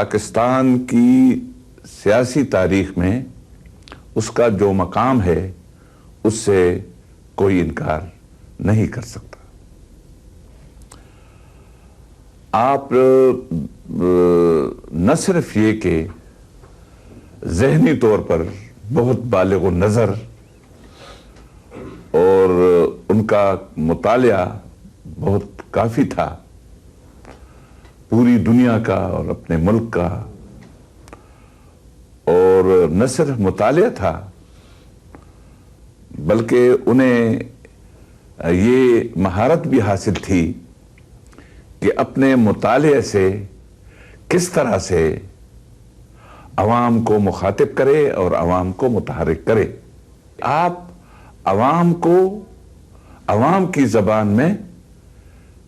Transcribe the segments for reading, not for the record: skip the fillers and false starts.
پاکستان کی سیاسی تاریخ میں اس کا جو مقام ہے اس سے کوئی انکار نہیں کر سکتا. آپ نہ صرف یہ کہ ذہنی طور پر بہت بالغ النظر اور ان کا مطالعہ بہت کافی تھا پوری دنیا کا اور اپنے ملک کا، اور نہ صرف مطالعہ تھا بلکہ انہیں یہ مہارت بھی حاصل تھی کہ اپنے مطالعے سے کس طرح سے عوام کو مخاطب کرے اور عوام کو متحرک کرے. آپ عوام کو عوام کی زبان میں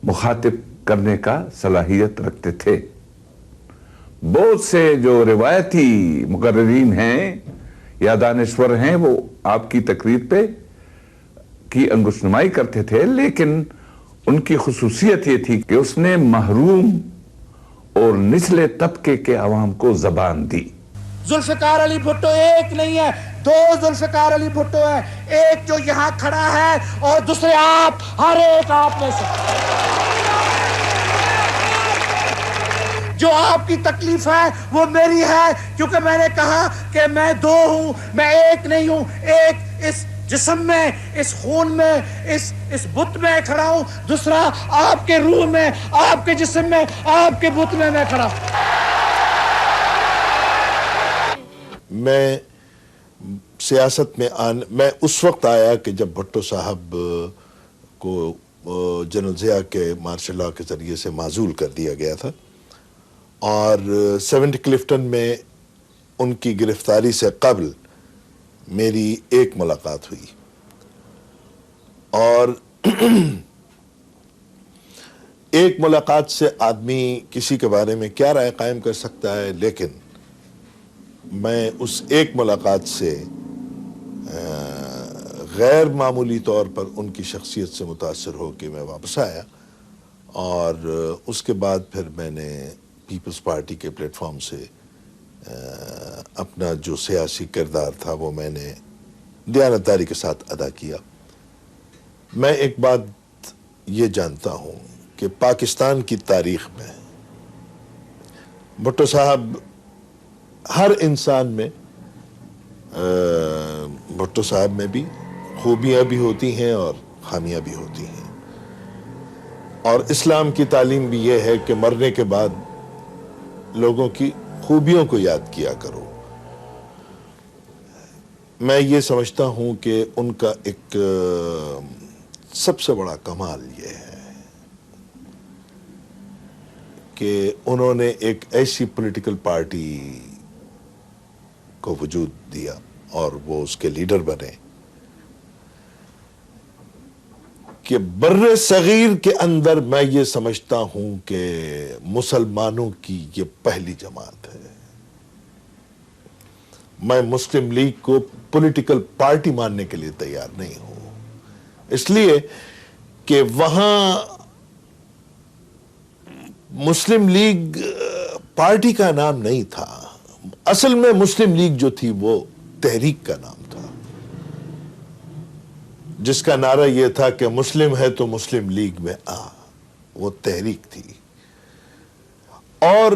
مخاطب کرنے کا صلاحیت رکھتے تھے. بہت سے جو روایتی مقررین ہیں یا دانشور ہیں وہ آپ کی تقریر پہ کی انگشت نمائی کرتے تھے، لیکن ان کی خصوصیت یہ تھی کہ اس نے محروم اور نچلے طبقے کے عوام کو زبان دی. ذوالفقار علی بھٹو ایک نہیں ہے، دو ذوالفقار علی بھٹو ہے، ایک جو یہاں کھڑا ہے اور دوسرے آپ، ہر ایک آپ میں سے. جو آپ کی تکلیف ہے وہ میری ہے، کیونکہ میں نے کہا کہ میں دو ہوں، میں ایک نہیں ہوں. ایک اس جسم میں، اس خون میں، اس بت میں کھڑا ہوں، دوسرا آپ کے روح میں، آپ کے جسم میں، آپ کے بت میں کھڑا ہوں. میں سیاست میں میں اس وقت آیا کہ جب بھٹو صاحب کو جنرل ضیاء کے مارشل لاء کے ذریعے سے معزول کر دیا گیا تھا، اور 70 کلفٹن میں ان کی گرفتاری سے قبل میری ایک ملاقات ہوئی. اور ایک ملاقات سے آدمی کسی کے بارے میں کیا رائے قائم کر سکتا ہے، لیکن میں اس ایک ملاقات سے غیر معمولی طور پر ان کی شخصیت سے متاثر ہو کے میں واپس آیا، اور اس کے بعد پھر میں نے پیپلز پارٹی کے پلیٹ فارم سے اپنا جو سیاسی کردار تھا وہ میں نے دیانتداری کے ساتھ ادا کیا. میں ایک بات یہ جانتا ہوں کہ پاکستان کی تاریخ میں بھٹو صاحب ہر انسان میں، بھٹو صاحب میں بھی خوبیاں بھی ہوتی ہیں اور خامیاں بھی ہوتی ہیں، اور اسلام کی تعلیم بھی یہ ہے کہ مرنے کے بعد لوگوں کی خوبیوں کو یاد کیا کرو. میں یہ سمجھتا ہوں کہ ان کا ایک سب سے بڑا کمال یہ ہے کہ انہوں نے ایک ایسی پولیٹیکل پارٹی کو وجود دیا اور وہ اس کے لیڈر بنے کہ بر صغیر کے اندر میں یہ سمجھتا ہوں کہ مسلمانوں کی یہ پہلی جماعت ہے. میں مسلم لیگ کو پولیٹیکل پارٹی ماننے کے لیے تیار نہیں ہوں، اس لیے کہ وہاں مسلم لیگ پارٹی کا نام نہیں تھا. اصل میں مسلم لیگ جو تھی وہ تحریک کا نام تھا، جس کا نعرہ یہ تھا کہ مسلم ہے تو مسلم لیگ میں آ. وہ تحریک تھی، اور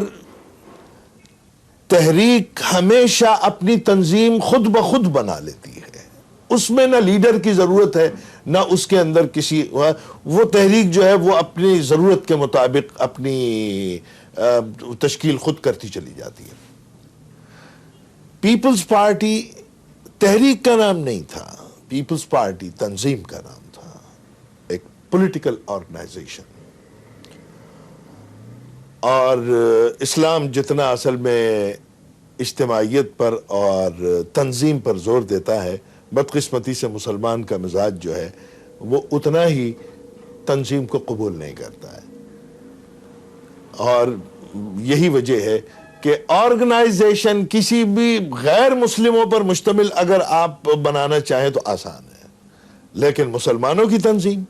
تحریک ہمیشہ اپنی تنظیم خود بخود بنا لیتی ہے. اس میں نہ لیڈر کی ضرورت ہے نہ اس کے اندر کسی، وہ تحریک جو ہے وہ اپنی ضرورت کے مطابق اپنی تشکیل خود کرتی چلی جاتی ہے. پیپلز پارٹی تحریک کا نام نہیں تھا، پیپلز پارٹی تنظیم کا نام تھا، ایک پولیٹیکل آرگنائزیشن. اور اسلام جتنا اصل میں اجتماعیت پر اور تنظیم پر زور دیتا ہے، بدقسمتی سے مسلمان کا مزاج جو ہے وہ اتنا ہی تنظیم کو قبول نہیں کرتا ہے. اور یہی وجہ ہے کہ آرگنائزیشن کسی بھی غیر مسلموں پر مشتمل اگر آپ بنانا چاہیں تو آسان ہے، لیکن مسلمانوں کی تنظیم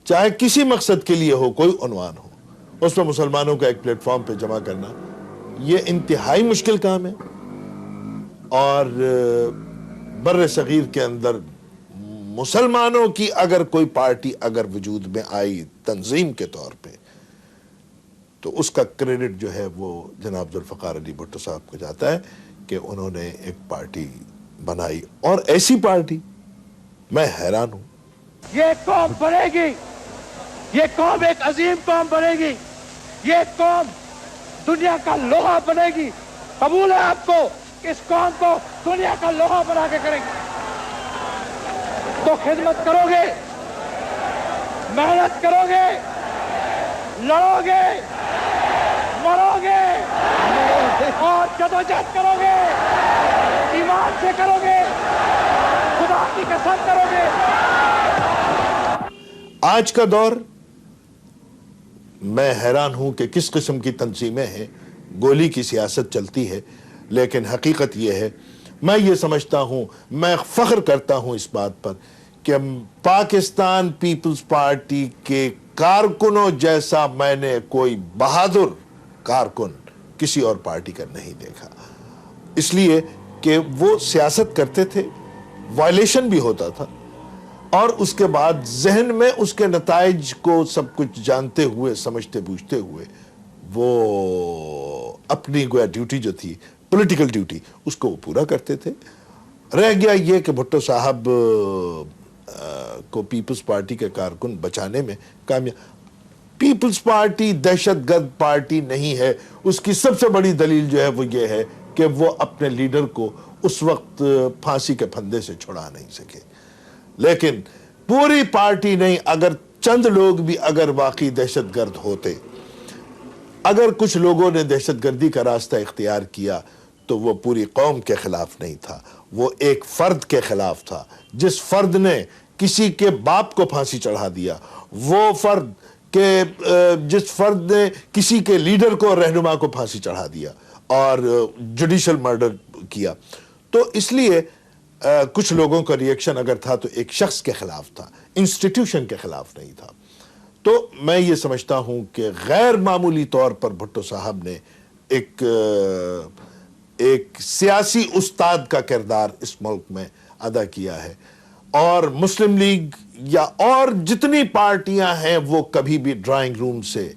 چاہے کسی مقصد کے لیے ہو، کوئی عنوان ہو، اس میں مسلمانوں کا ایک پلیٹ فارم پہ جمع کرنا یہ انتہائی مشکل کام ہے، اور بر صغیر کے اندر مسلمانوں کی اگر کوئی پارٹی اگر وجود میں آئی تنظیم کے طور پہ، تو اس کا کریڈٹ جو ہے وہ جناب ذوالفقار علی بھٹو صاحب کو جاتا ہے کہ انہوں نے ایک پارٹی بنائی، اور ایسی پارٹی میں حیران ہوں۔ یہ قوم بنے گی، یہ قوم ایک عظیم قوم بنے گی، یہ قوم دنیا کا لوہا بنے گی۔ قبول ہے آپ کو؟ اس قوم کو دنیا کا لوہا بنا کے کریں گے۔ تو خدمت کرو گے، محنت کرو گے، لڑو گے، مرو گے اور جدوجہد کرو گے، ایمان سے کرو گے، خدا کی قسم کرو گے۔ آج کا دور میں حیران ہوں کہ کس قسم کی تنظیمیں ہیں، گولی کی سیاست چلتی ہے، لیکن حقیقت یہ ہے، میں یہ سمجھتا ہوں، میں فخر کرتا ہوں اس بات پر کہ پاکستان پیپلز پارٹی کے کارکنوں جیسا میں نے کوئی بہادر کارکن کسی اور پارٹی کا نہیں دیکھا، اس لیے کہ وہ سیاست کرتے تھے، وائلیشن بھی ہوتا تھا، اور اس کے بعد ذہن میں اس کے نتائج کو سب کچھ جانتے ہوئے، سمجھتے بوجھتے ہوئے، وہ اپنی گویا ڈیوٹی جو تھی، پولیٹیکل ڈیوٹی، اس کو وہ پورا کرتے تھے۔ رہ گیا یہ کہ بھٹو صاحب کو پیپلز پارٹی کے کارکن بچانے میں کامیاب۔ پیپلز پارٹی دہشت گرد پارٹی نہیں ہے، اس کی سب سے بڑی دلیل جو ہے وہ یہ ہے کہ وہ اپنے لیڈر کو اس وقت پھانسی کے پھندے سے چھڑا نہیں سکے۔ لیکن پوری پارٹی نہیں، اگر چند لوگ بھی اگر واقعی دہشت گرد ہوتے، اگر کچھ لوگوں نے دہشت گردی کا راستہ اختیار کیا، تو وہ پوری قوم کے خلاف نہیں تھا، وہ ایک فرد کے خلاف تھا۔ جس فرد نے کسی کے باپ کو پھانسی چڑھا دیا، وہ فرد کہ جس فرد نے کسی کے لیڈر کو، رہنما کو پھانسی چڑھا دیا اور جوڈیشل مرڈر کیا، تو اس لیے کچھ لوگوں کا ریئیکشن اگر تھا تو ایک شخص کے خلاف تھا، انسٹیٹیوشن کے خلاف نہیں تھا۔ تو میں یہ سمجھتا ہوں کہ غیر معمولی طور پر بھٹو صاحب نے ایک سیاسی استاد کا کردار اس ملک میں ادا کیا ہے، اور مسلم لیگ یا اور جتنی پارٹیاں ہیں وہ کبھی بھی ڈرائنگ روم سے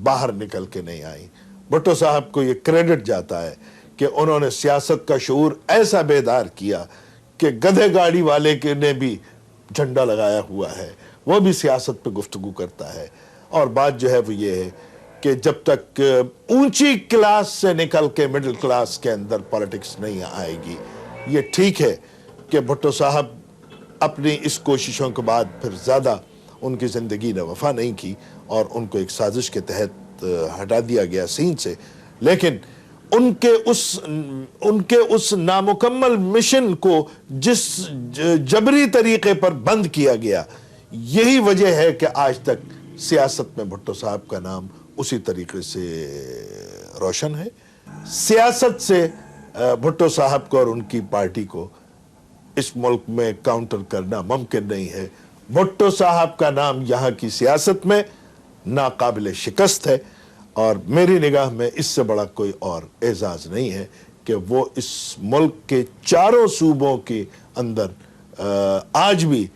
باہر نکل کے نہیں آئیں۔ بھٹو صاحب کو یہ کریڈٹ جاتا ہے کہ انہوں نے سیاست کا شعور ایسا بیدار کیا کہ گدھے گاڑی والے نے بھی جھنڈا لگایا ہوا ہے، وہ بھی سیاست پہ گفتگو کرتا ہے۔ اور بات جو ہے وہ یہ ہے کہ جب تک اونچی کلاس سے نکل کے مڈل کلاس کے اندر پالیٹکس نہیں آئے گی، یہ ٹھیک ہے کہ بھٹو صاحب اپنی اس کوششوں کے بعد پھر زیادہ ان کی زندگی نے وفا نہیں کی اور ان کو ایک سازش کے تحت ہٹا دیا گیا سین سے، لیکن ان کے اس نامکمل مشن کو جس جبری طریقے پر بند کیا گیا، یہی وجہ ہے کہ آج تک سیاست میں بھٹو صاحب کا نام اسی طریقے سے روشن ہے۔ سیاست سے بھٹو صاحب کو اور ان کی پارٹی کو اس ملک میں کاؤنٹر کرنا ممکن نہیں ہے۔ بھٹو صاحب کا نام یہاں کی سیاست میں ناقابل شکست ہے، اور میری نگاہ میں اس سے بڑا کوئی اور اعزاز نہیں ہے کہ وہ اس ملک کے چاروں صوبوں کے اندر آج بھی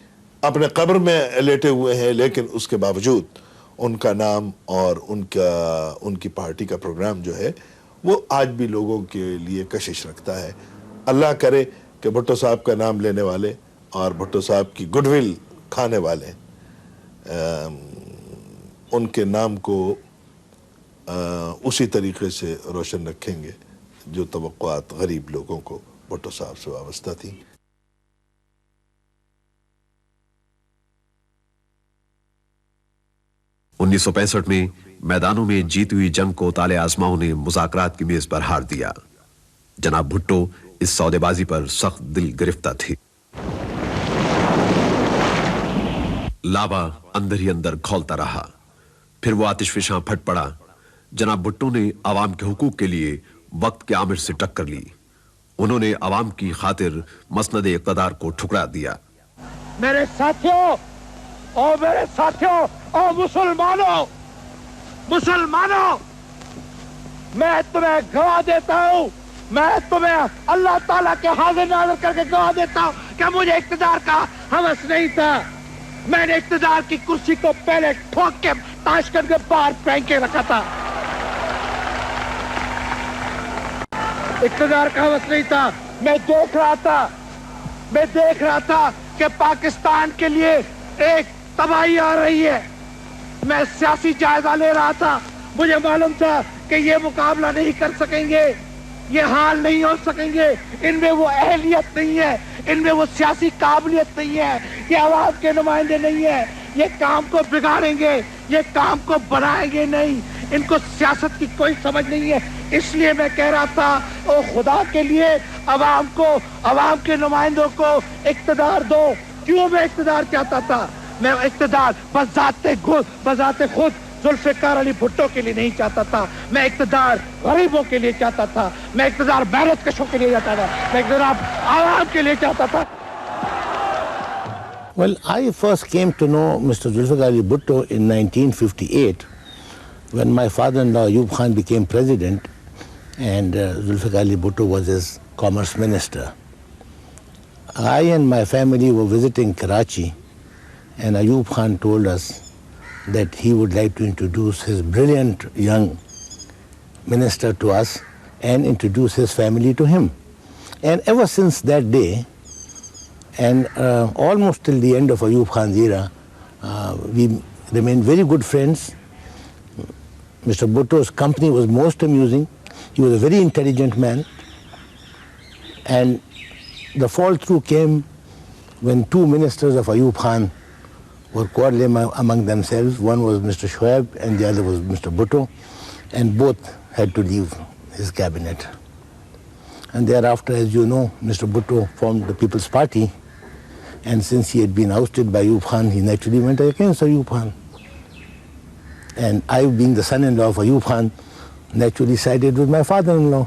اپنے قبر میں لیٹے ہوئے ہیں، لیکن اس کے باوجود ان کا نام اور ان کی پارٹی کا پروگرام جو ہے وہ آج بھی لوگوں کے لیے کشش رکھتا ہے۔ اللہ کرے کہ بھٹو صاحب کا نام لینے والے اور بھٹو صاحب کی گڈ ول کھانے والے ان کے نام کو اسی طریقے سے روشن رکھیں گے جو توقعات غریب لوگوں کو بھٹو صاحب سے وابستہ تھی۔ 1965 میں میدانوں میں جیتی ہوئی جنگ کو طالع آزماؤں نے مذاکرات کی میز پر ہار دیا۔ جناب بھٹو اس سودے بازی پر سخت دل گرفتہ تھی۔ لاوا اندر ہی اندر کھولتا رہا، پھر وہ آتش فشاں پھٹ پڑا۔ جناب بھٹو نے عوام کے حقوق کے لیے وقت کے عامر سے ٹکر لی۔ انہوں نے عوام کی خاطر مسند اقتدار کو ٹھکرا دیا۔ میرے ساتھیوں اور مسلمانوں، میں تمہیں گواہ دیتا ہوں, میں تمہیں اللہ تعالیٰ کے حاضر ناظر کر کے گواہ دیتا ہوں کہ مجھے اقتدار کا ہوس نہیں تھا. میں نے اقتدار کی کرسی کو پہلے ٹھوک کے تاشکند کے باہر پھینک کے رکھا تھا. اقتدار کا ہوس نہیں تھا. میں دیکھ رہا تھا کہ پاکستان کے لیے ایک تباہی آ رہی ہے. میں سیاسی جائزہ لے رہا تھا. مجھے معلوم تھا کہ یہ مقابلہ نہیں کر سکیں گے, یہ حال نہیں ہو سکیں گے, ان میں وہ اہلیت نہیں ہے, ان میں وہ سیاسی قابلیت نہیں ہے, یہ عوام کے نمائندے نہیں ہے, یہ کام کو بگاڑیں گے, یہ کام کو بنائیں گے نہیں, ان کو سیاست کی کوئی سمجھ نہیں ہے. اس لیے میں کہہ رہا تھا او خدا کے لیے عوام کو, عوام کے نمائندوں کو اقتدار دو. کیوں میں اقتدار چاہتا تھا؟ میں اقتدار بذات خود ذوالفقار علی بھٹو کے لیے نہیں چاہتا تھا. میں اقتدار غریبوں کے لیے چاہتا تھا, میں اقتدار محنت کشوں کے لیے چاہتا تھا, میں اقتدار عوام کے لیے چاہتا تھا. Well, I first came to know Mr. Zulfikar Ali Bhutto in 1958 when my father-in-law Ayub Khan became president and Zulfikar Ali Bhutto was his commerce minister. I and my family were visiting Karachi and Ayub Khan told us that he would like to introduce his brilliant young minister to us and introduce his family to him. And ever since that day, and almost till the end of Ayub Khan's era, we remained very good friends. Mr. Bhutto's company was most amusing. He was a very intelligent man. And the fall through came when two ministers of Ayub Khan were quarreling among themselves. One was Mr. Shoaib and the other was Mr. Bhutto, and both had to leave his cabinet. And thereafter, as you know, Mr. Bhutto formed the People's Party, and since he had been ousted by Ayub Khan, he naturally went against Ayub Khan. And I, being the son-in-law of Ayub Khan, naturally sided with my father-in-law.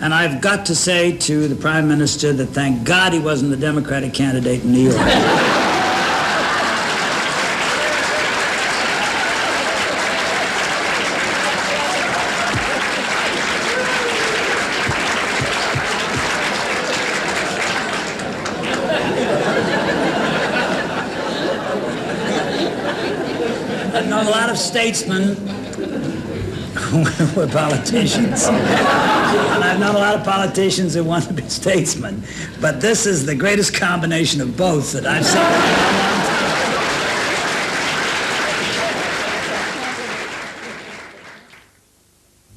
And I've got to say to the Prime Minister that thank God he wasn't the Democratic candidate in New York. I've known a lot of statesmen who were politicians. And I've known a lot of politicians who want to be statesmen. But this is the greatest combination of both that I've seen in a long time.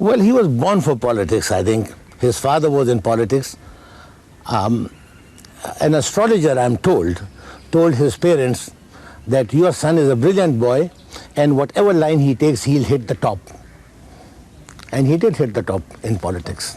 Well, he was born for politics, I think. His father was in politics. An astrologer, I'm told his parents that your son is a brilliant boy and whatever line he takes, he'll hit the top. And he did hit the top in politics.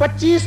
25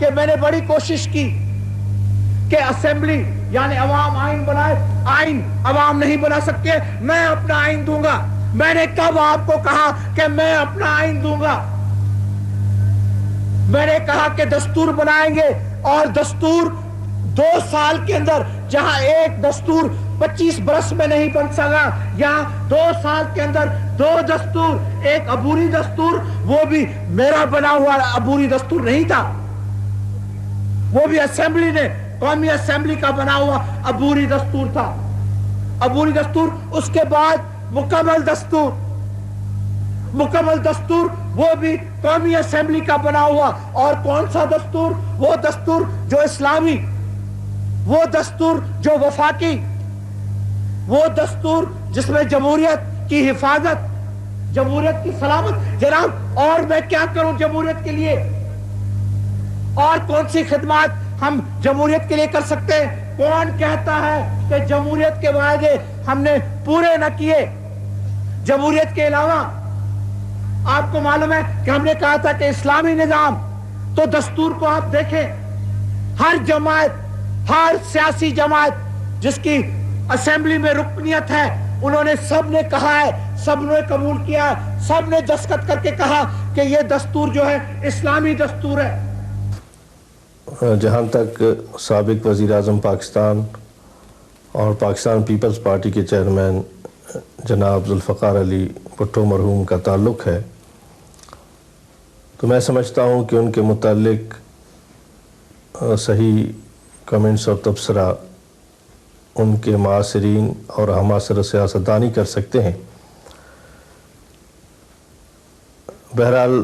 کہ میں نے بڑی کوشش کی کہ assembly یعنی عوام آئین بنائے. آئین عوام نہیں بنا سکتے, میں اپنا آئین دوں گا. میں نے کب آپ کو کہا کہ میں اپنا آئین دوں گا؟ میں نے کہا کہ دستور بنائیں گے, اور دستور 2 سال کے اندر, جہاں ایک دستور 25 برس میں نہیں بن سکا, یہاں 2 سال کے اندر 2 دستور. ایک عبوری دستور, وہ بھی میرا بنا ہوا عبوری دستور نہیں تھا, وہ بھی اسمبلی نے, قومی اسمبلی کا بنا ہوا عبوری دستور تھا. عبوری دستور, اس کے بعد مکمل دستور, مکمل دستور وہ بھی قومی اسمبلی کا بنا ہوا. اور کون سا دستور؟ وہ دستور جو اسلامی, وہ دستور جو وفاقی, وہ دستور جس میں جمہوریت کی حفاظت, جمہوریت کی سلامت. جناب, اور میں کیا کروں جمہوریت کے لیے؟ اور کون سی خدمات ہم جمہوریت کے لیے کر سکتے ہیں؟ کون کہتا ہے کہ جمہوریت کے وعدے ہم نے پورے نہ کیے؟ جمہوریت کے علاوہ آپ کو معلوم ہے کہ ہم نے کہا تھا کہ اسلامی نظام, تو دستور کو آپ دیکھیں, ہر جماعت, ہر سیاسی جماعت جس کی اسمبلی میں رکنیت ہے, انہوں نے سب نے کہا ہے, سب نے قبول کیا, سب نے دستخط کر کے کہا کہ یہ دستور جو ہے اسلامی دستور ہے. جہاں تک سابق وزیر اعظم پاکستان اور پاکستان پیپلز پارٹی کے چیئرمین جناب ذوالفقار علی بھٹو مرحوم کا تعلق ہے, تو میں سمجھتا ہوں کہ ان کے متعلق صحیح کمنٹس اور تبصرہ ان کے معاصرین اور ہمعاصر سیاستدان ہی کر سکتے ہیں. بہرحال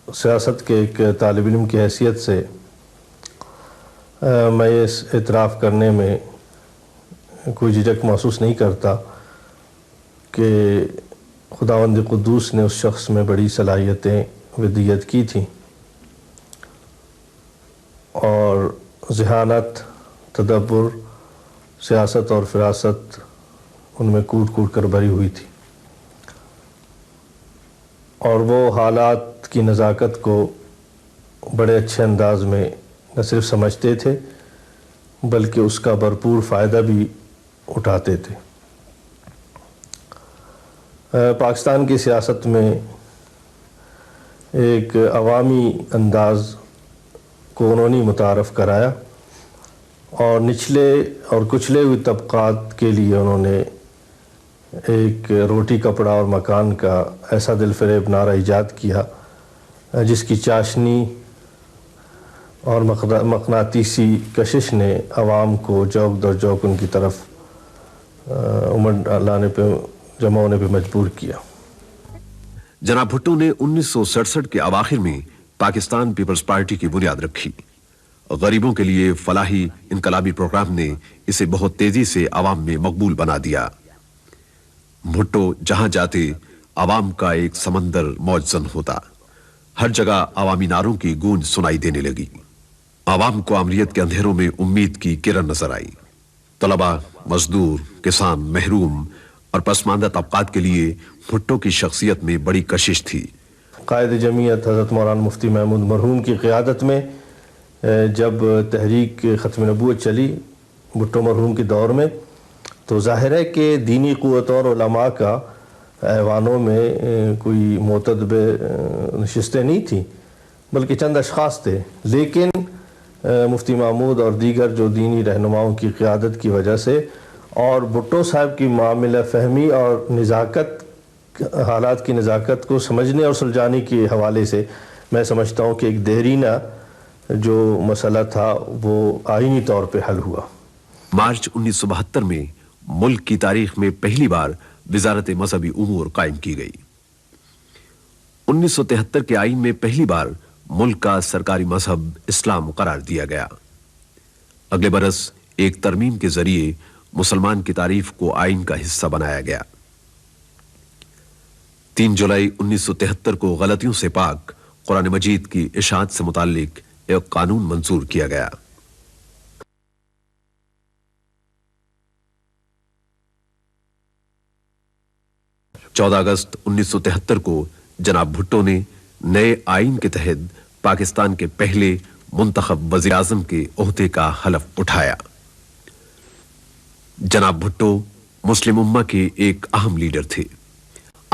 سیاست کے ایک طالب علم کی حیثیت سے میں اس اعتراف کرنے میں کوئی جھجک محسوس نہیں کرتا کہ خداوند قدوس نے اس شخص میں بڑی صلاحیتیں ودیت کی تھیں, اور ذہانت, تدبر, سیاست اور فراست ان میں کوٹ کوٹ کر بھری ہوئی تھی, اور وہ حالات کی نزاکت کو بڑے اچھے انداز میں نہ صرف سمجھتے تھے بلکہ اس کا بھرپور فائدہ بھی اٹھاتے تھے. پاکستان کی سیاست میں ایک عوامی انداز کو انہوں نے متعارف کرایا, اور نچلے اور کچلے ہوئے طبقات کے لیے انہوں نے ایک روٹی کپڑا اور مکان کا ایسا دل فریب نعرہ ایجاد کیا جس کی چاشنی اور مقناطیسی کشش نے عوام کو جوک در جوک ان کی طرف جمع ہونے پہ مجبور کیا. جناب بھٹو نے 1967 کے اواخر میں پاکستان پیپلز پارٹی کی بنیاد رکھی. غریبوں کے لیے فلاحی انقلابی پروگرام نے اسے بہت تیزی سے عوام میں مقبول بنا دیا. بھٹو جہاں جاتے عوام کا ایک سمندر موج زن ہوتا. ہر جگہ عوامی نعروں کی گونج سنائی دینے لگی. عوام کو عملیت کے اندھیروں میں امید کی کرن نظر آئی. طلبہ, مزدور, کسان, محروم اور پسماندہ طبقات کے لیے بھٹو کی شخصیت میں بڑی کشش تھی. قائد جمعیت حضرت مولانا مفتی محمود مرحوم کی قیادت میں جب تحریک ختم نبوت چلی بھٹو مرحوم کے دور میں, تو ظاہر ہے کہ دینی قوتوں اور علماء کا ایوانوں میں کوئی معتدب نشستیں نہیں تھیں بلکہ چند اشخاص تھے. لیکن مفتی محمود اور دیگر جو دینی رہنماؤں کی قیادت کی وجہ سے اور بھٹو صاحب کی معاملہ فہمی اور نزاکت, حالات کی نزاکت کو سمجھنے اور سلجھانے کے حوالے سے میں سمجھتا ہوں کہ ایک دیرینہ جو مسئلہ تھا وہ آئینی طور پہ حل ہوا. مارچ 1972 میں ملک کی تاریخ میں پہلی بار وزارت مذہبی امور قائم کی گئی. 1973 کے آئین میں پہلی بار ملک کا سرکاری مذہب اسلام قرار دیا گیا. اگلے برس ایک ترمیم کے ذریعے مسلمان کی تعریف کو آئین کا حصہ بنایا گیا. 3 جولائی 1973 کو غلطیوں سے پاک قرآن مجید کی اشاعت سے متعلق ایک قانون منظور کیا گیا. 14 اگست 1973 کو جناب بھٹو نے نئے آئین کے تحت پاکستان کے پہلے منتخب وزیر اعظم کے عہدے کا حلف اٹھایا۔ جناب بھٹو مسلم امہ کے ایک اہم لیڈر تھے۔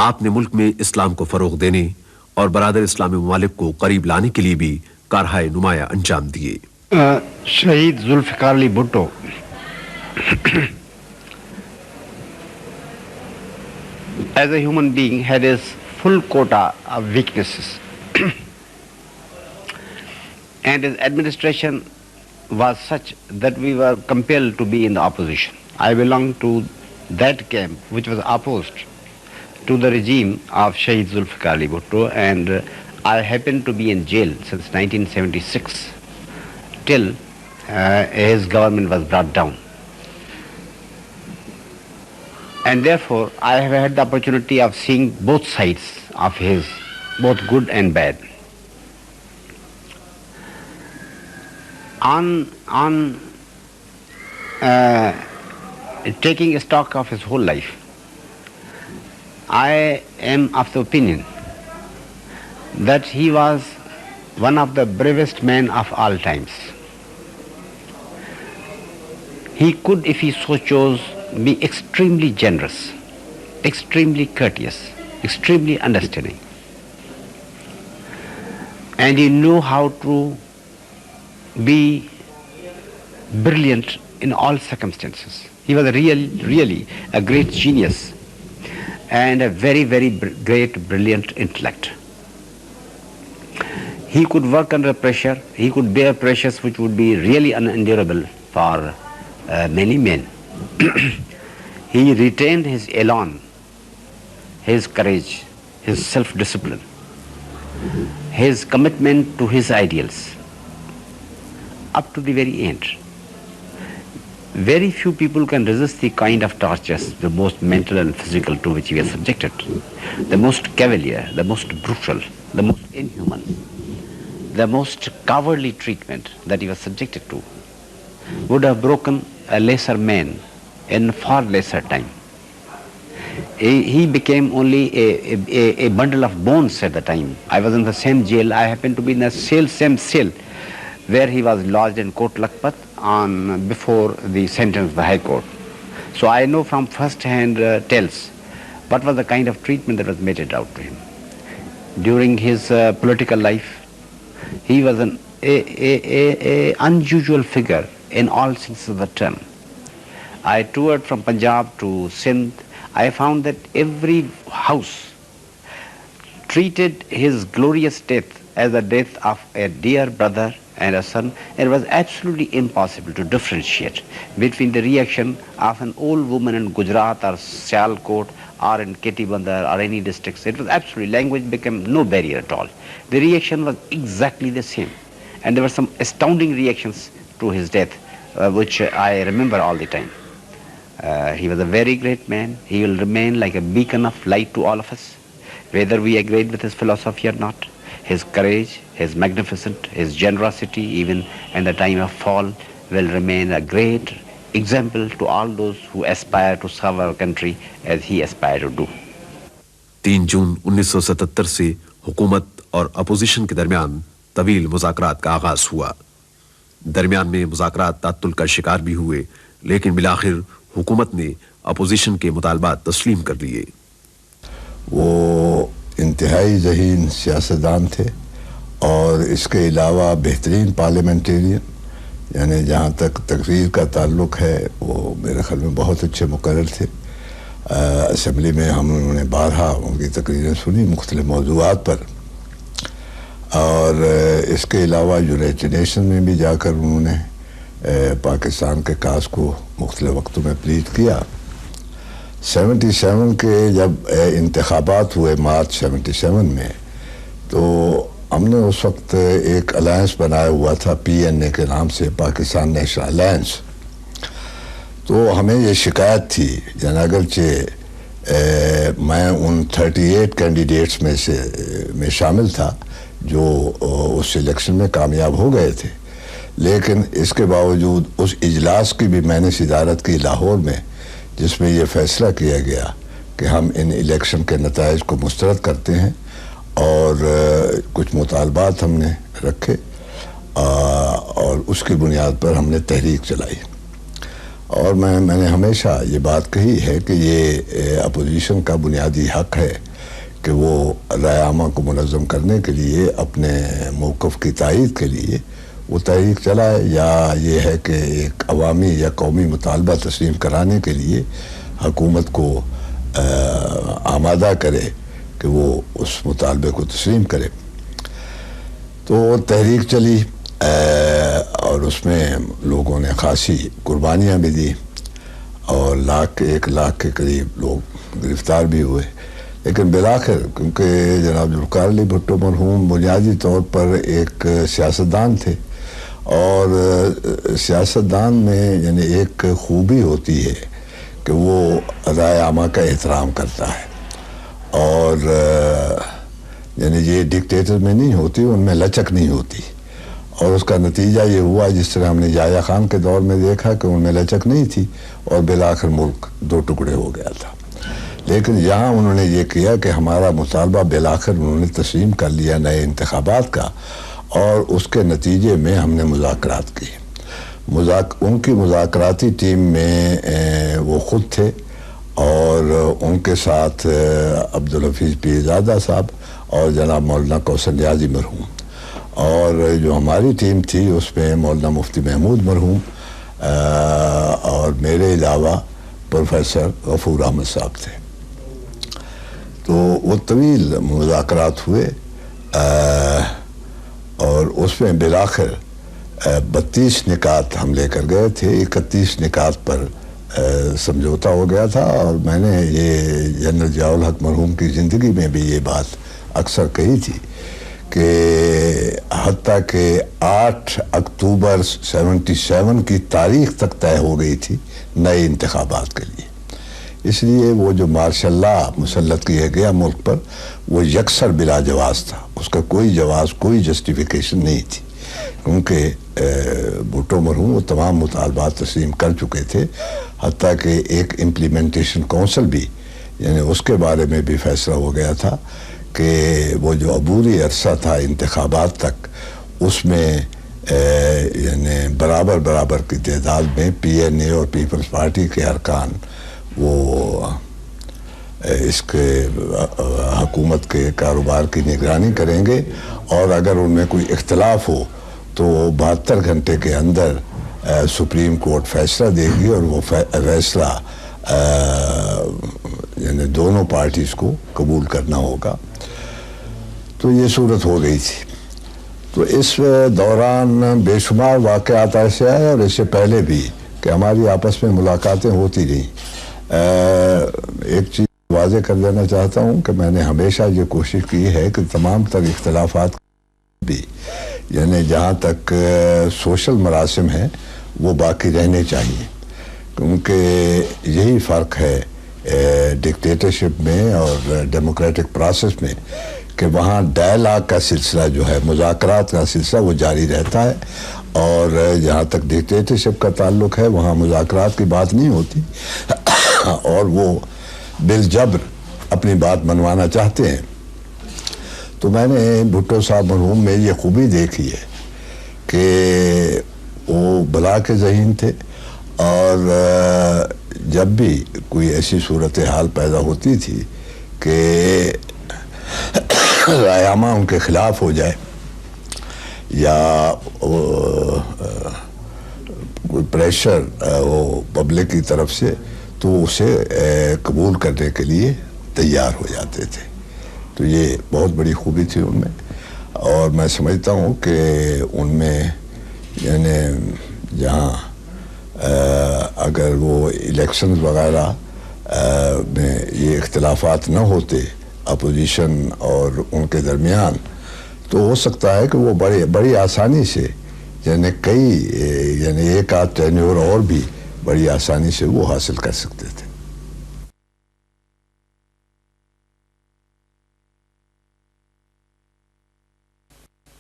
آپ نے ملک میں اسلام کو فروغ دینے اور برادر اسلامی ممالک کو قریب لانے کے لیے بھی کارہائے نمایاں انجام دیے۔ شہید Zulfiqar Ali Bhutto as a human being had his full quota of weaknesses and his administration was such that we were compelled to be in the opposition. I belong to that camp which was opposed to the regime of Shahid Zulfikar Ali Bhutto, and I happened to be in jail since 1976 till his government was brought down. And therefore, I have had the opportunity of seeing both sides of his, both good and bad. On taking stock of his whole life, I am of the opinion that he was one of the bravest men of all times. He could, if he so chose, be extremely generous, extremely courteous, extremely understanding. And he knew how to be brilliant in all circumstances. He was really a great genius and a very, very great, brilliant intellect. He could work under pressure. He could bear pressures which would be really unendurable for many men. He retained his elan, his courage, his self-discipline, his commitment to his ideals up to the very end. Very few people can resist the kind of tortures, the most mental and physical, to which he was subjected. The most cavalier, the most brutal, the most inhuman, the most cowardly treatment that he was subjected to would have broken a lesser man in far lesser time. He became only a bundle of bones at the time. I was in the same jail. I happened to be in the same cell where he was lodged in Kot Lakhpat before the sentence of the High Court. So I know from first-hand tales what was the kind of treatment that was meted out to him. During his political life, he was an unusual figure in all senses of the term. I toured from Punjab to Sindh. I found that every house treated his glorious death as the death of a dear brother and a son. It was absolutely impossible to differentiate between the reaction of an old woman in Gujarat or Sialkot or in Ketibandar or any districts. It was absolutely, language became no barrier at all. The reaction was exactly the same. And there were some astounding reactions to his death, which I remember all the time. He was a very great man. He will remain like a beacon of light to all of us, whether we agreed with his philosophy or not. His courage, his magnificence, his generosity, even in the time of fall, will remain a great example to all those who aspire to serve our country as he aspired to do. 3 جون 1977 سے حکومت اور opposition کے درمیان طویل مذاکرات کا آغاز ہوا۔ درمیان میں مذاکرات تعطل کا شکار بھی ہوئے، لیکن بالآخر حکومت نے اپوزیشن کے مطالبات تسلیم کر لیے۔ وہ انتہائی ذہین سیاستدان تھے اور اس کے علاوہ بہترین پارلیمنٹیرین، یعنی جہاں تک تقریر کا تعلق ہے وہ میرے خیال میں بہت اچھے مقرر تھے۔ اسمبلی میں انہوں نے بارہا ان کی تقریریں سنی مختلف موضوعات پر، اور اس کے علاوہ یونائٹڈ نیشن میں بھی جا کر انہوں نے پاکستان کے کاز کو مختلف وقتوں میں پلیڈ کیا۔ 77 کے جب انتخابات ہوئے مارچ 77 میں، تو ہم نے اس وقت ایک الائنس بنایا ہوا تھا PNA کے نام سے، پاکستان نیشنل الائنس۔ تو ہمیں یہ شکایت تھی، یعنی اگرچہ میں ان 38 کینڈیڈیٹس میں شامل تھا جو اس الیکشن میں کامیاب ہو گئے تھے، لیکن اس کے باوجود اس اجلاس کی بھی میں نے صدارت کی لاہور میں، جس میں یہ فیصلہ کیا گیا کہ ہم ان الیکشن کے نتائج کو مسترد کرتے ہیں اور کچھ مطالبات ہم نے رکھے اور اس کی بنیاد پر ہم نے تحریک چلائی. اور میں نے ہمیشہ یہ بات کہی ہے کہ یہ اپوزیشن کا بنیادی حق ہے کہ وہ رائے عامہ کو منظم کرنے کے لیے اپنے موقف کی تائید کے لیے وہ تحریک چلائے، یا یہ ہے کہ ایک عوامی یا قومی مطالبہ تسلیم کرانے کے لیے حکومت کو آمادہ کرے کہ وہ اس مطالبے کو تسلیم کرے. تو تحریک چلی اور اس میں لوگوں نے خاصی قربانیاں بھی دی اور 1 لاکھ کے قریب لوگ گرفتار بھی ہوئے. لیکن بالآخر کیونکہ جناب ذوالفقار علی بھٹو مرحوم بنیادی طور پر ایک سیاستدان تھے، اور سیاستدان میں یعنی ایک خوبی ہوتی ہے کہ وہ رائے عامہ کا احترام کرتا ہے، اور یعنی یہ ڈکٹیٹر میں نہیں ہوتی، ان میں لچک نہیں ہوتی. اور اس کا نتیجہ یہ ہوا جس طرح ہم نے یحییٰ خان کے دور میں دیکھا کہ ان میں لچک نہیں تھی اور بالآخر ملک 2 ٹکڑے ہو گیا تھا. لیکن یہاں انہوں نے یہ کیا کہ ہمارا مطالبہ بالآخر انہوں نے تسلیم کر لیا نئے انتخابات کا، اور اس کے نتیجے میں ہم نے مذاکرات کی. ان کی مذاکراتی ٹیم میں وہ خود تھے، اور ان کے ساتھ عبدالحفیظ پیرزادہ صاحب اور جناب مولانا کوثر نیازی مرحوم، اور جو ہماری ٹیم تھی اس میں مولانا مفتی محمود مرحوم اور میرے علاوہ پروفیسر غفور احمد صاحب تھے. تو وہ طویل مذاکرات ہوئے اور اس میں بالآخر 32 نکات ہم لے کر گئے تھے. 31 نکات پر سمجھوتا ہو گیا تھا، اور میں نے یہ جنرل ضیاء الحق مرحوم کی زندگی میں بھی یہ بات اکثر کہی تھی کہ حتیٰ کہ 8 اکتوبر 77 کی تاریخ تک طے ہو گئی تھی نئے انتخابات کے لیے. اس لیے وہ جو مارشل لا مسلط کیا گیا ملک پر وہ یکسر بلا جواز تھا، اس کا کوئی جواز کوئی جسٹیفیکیشن نہیں تھی، کیونکہ بھٹو مرحوم وہ تمام مطالبات تسلیم کر چکے تھے. حتیٰ کہ ایک امپلیمنٹیشن کونسل بھی یعنی اس کے بارے میں بھی فیصلہ ہو گیا تھا کہ وہ جو عبوری عرصہ تھا انتخابات تک، اس میں یعنی برابر کی تعداد میں PNA اور پیپلز پارٹی کے ارکان وہ اس کے حکومت کے کاروبار کی نگرانی کریں گے، اور اگر ان میں کوئی اختلاف ہو تو 72 گھنٹے کے اندر سپریم کورٹ فیصلہ دے گی، اور وہ فیصلہ یعنی دونوں پارٹیز کو قبول کرنا ہوگا. تو یہ صورت ہو گئی تھی. تو اس دوران بے شمار واقعات ایسے آئے، اور اس سے پہلے بھی کہ ہماری آپس میں ملاقاتیں ہوتی رہیں. ایک چیز واضح کر دینا چاہتا ہوں کہ میں نے ہمیشہ یہ کوشش کی ہے کہ تمام تر اختلافات بھی یعنی جہاں تک سوشل مراسم ہیں وہ باقی رہنے چاہیے، کیونکہ یہی فرق ہے ڈکٹیٹرشپ میں اور ڈیموکریٹک پروسیس میں کہ وہاں ڈائلاگ کا سلسلہ جو ہے، مذاکرات کا سلسلہ وہ جاری رہتا ہے، اور جہاں تک ڈکٹیٹرشپ کا تعلق ہے وہاں مذاکرات کی بات نہیں ہوتی اور وہ بالجبر اپنی بات منوانا چاہتے ہیں. تو میں نے بھٹو صاحب مرحوم میں یہ خوبی دیکھی ہے کہ وہ بلا کے ذہین تھے، اور جب بھی کوئی ایسی صورتحال پیدا ہوتی تھی کہ رائے عامہ ان کے خلاف ہو جائے یا کوئی پریشر ہو پبلک کی طرف سے، تو اسے قبول کرنے کے لیے تیار ہو جاتے تھے. تو یہ بہت بڑی خوبی تھی ان میں، اور میں سمجھتا ہوں کہ ان میں یعنی جہاں اگر وہ الیکشنز وغیرہ میں یہ اختلافات نہ ہوتے اپوزیشن اور ان کے درمیان، تو ہو سکتا ہے کہ وہ بڑی آسانی سے یعنی یعنی ایک آدھ ٹینیور اور بھی بڑی آسانی سے وہ حاصل کر سکتے تھے.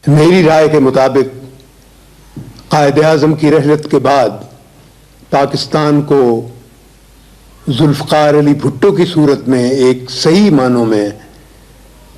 میری رائے کے مطابق قائد اعظم کی رحلت کے بعد پاکستان کو ذوالفقار علی بھٹو کی صورت میں ایک صحیح معنوں میں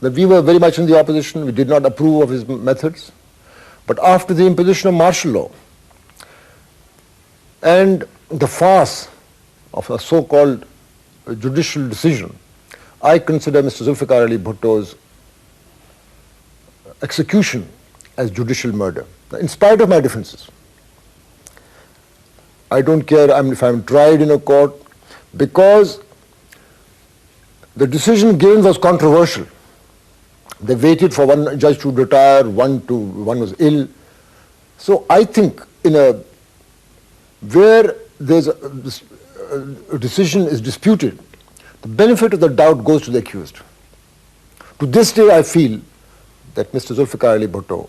That we were very much in the opposition, we did not approve of his methods, but after the imposition of martial law and the farce of a so-called judicial decision, I consider Mr. Zulfikar Ali Bhutto's execution as judicial murder. In spite of my differences, I don't care if I'm tried in a court, because the decision given was controversial. They waited for one judge to retire, one was ill. So I think where there's a decision is disputed, the benefit of the doubt goes to the accused. To this day I feel that Mr. Zulfikar Ali Bhutto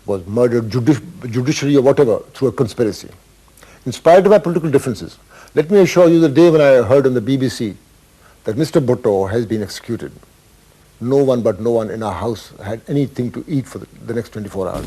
was murdered judicially or whatever through a conspiracy. In spite of our political differences, let me assure you, the day when I heard on the BBC that Mr. Bhutto has been executed, no one in our house had anything to eat for the next 24 hours.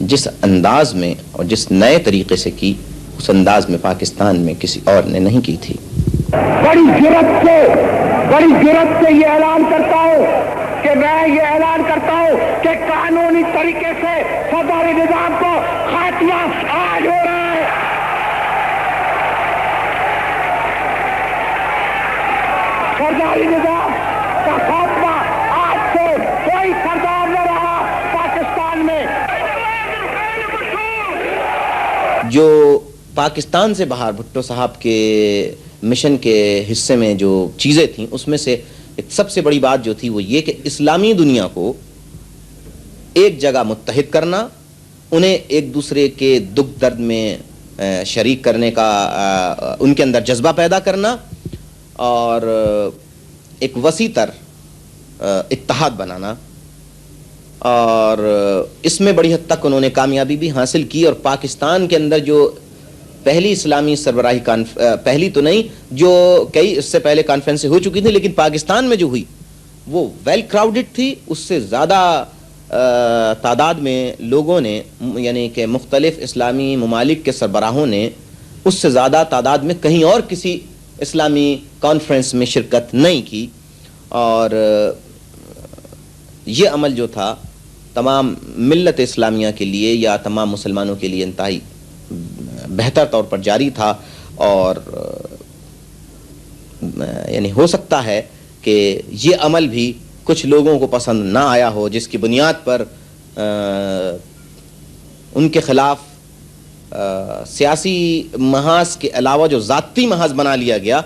جس انداز میں اور جس نئے طریقے سے کی اس انداز میں پاکستان میں کسی اور نے نہیں کی تھی. بڑی جرأت سے یہ اعلان کرتا ہوں کہ میں یہ اعلان کرتا ہوں کہ قانونی طریقے سے فوجداری نظام کو خاتمہ آج ہو رہا ہے. فوجداری نظام کا خاتمہ آج سے کوئی سردار نہ رہا پاکستان میں. جو پاکستان سے باہر بھٹو صاحب کے مشن کے حصے میں جو چیزیں تھیں اس میں سے ایک سب سے بڑی بات جو تھی وہ یہ کہ اسلامی دنیا کو ایک جگہ متحد کرنا، انہیں ایک دوسرے کے دکھ درد میں شریک کرنے کا ان کے اندر جذبہ پیدا کرنا اور ایک وسیع تر اتحاد بنانا. اور اس میں بڑی حد تک انہوں نے کامیابی بھی حاصل کی. اور پاکستان کے اندر جو پہلی اسلامی سربراہی پہلی تو نہیں، جو کئی اس سے پہلے کانفرنسیں ہو چکی تھیں، لیکن پاکستان میں جو ہوئی وہ ویل کراؤڈڈ تھی. اس سے زیادہ تعداد میں لوگوں نے، یعنی کہ مختلف اسلامی ممالک کے سربراہوں نے اس سے زیادہ تعداد میں کہیں اور کسی اسلامی کانفرنس میں شرکت نہیں کی. اور یہ عمل جو تھا تمام ملت اسلامیہ کے لیے یا تمام مسلمانوں کے لیے انتہائی بہتر طور پر جاری تھا. اور یعنی ہو سکتا ہے کہ یہ عمل بھی کچھ لوگوں کو پسند نہ آیا ہو، جس کی بنیاد پر ان کے خلاف سیاسی محاذ کے علاوہ جو ذاتی محاذ بنا لیا گیا.